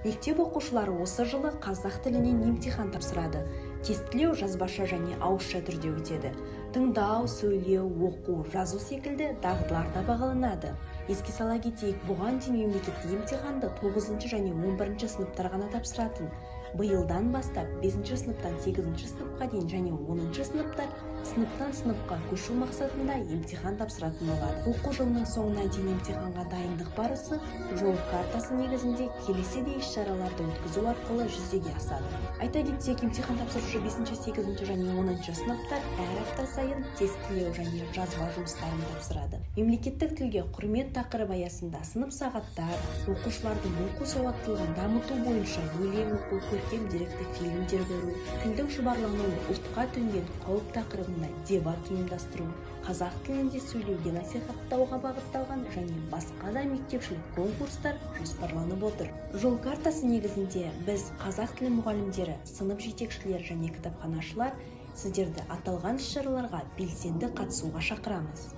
Мектеп оқушылары осы жылы қазақ тілінен емтихан тапсырады. Тестілеу жазбаша және ауызша түрде өтеді. Тыңдау, сөйлеу, оқу, жазу секілді дағдылар да бағаланады. Еске сала кетейік, бұған дейін мемлекеттік емтиханды 9 және 11 сыныптар ғана тапсыратын. Биылдан бастап 5 сыныптан 8 сыныпқа дейін және 10 сыныптар сыныптан сыныпқа көшу мақсатында емтихан тапсыратын болады. Оқу жылының соңына дейін емтиханға дайындық барысы жол картасы негізінде келесідей іс-шараларды өткізу арқылы жүзеге асады. Айта кетсек, емтихан тапсырушы 5, 8 және 10 сыныптар әр апта сайын тестілеу және жазба жұмыстарын тапсырады. Мемлекеттік тілге құрмет тақырыбы аясында сынып сағаттар, оқушылардың оқу сауаттылығын дамыту бойынша өлең оқу, көркем деректі фильмдер көру, тілдің шұбарлануы ұлтқа төнген қауіп тақырыбында дебат ұйымдастыру, қазақ тілінде сөйлеуге насихаттауға бағытталған және басқа да мектепшілік конкурстар жоспарланып отыр. Жол картасы негізінде біз қазақ тілі мұғалімдері, сынып жетекшілері және кітапханашылар сіздерді аталған іс-шараларға белсенді қатысуға шақырамыз.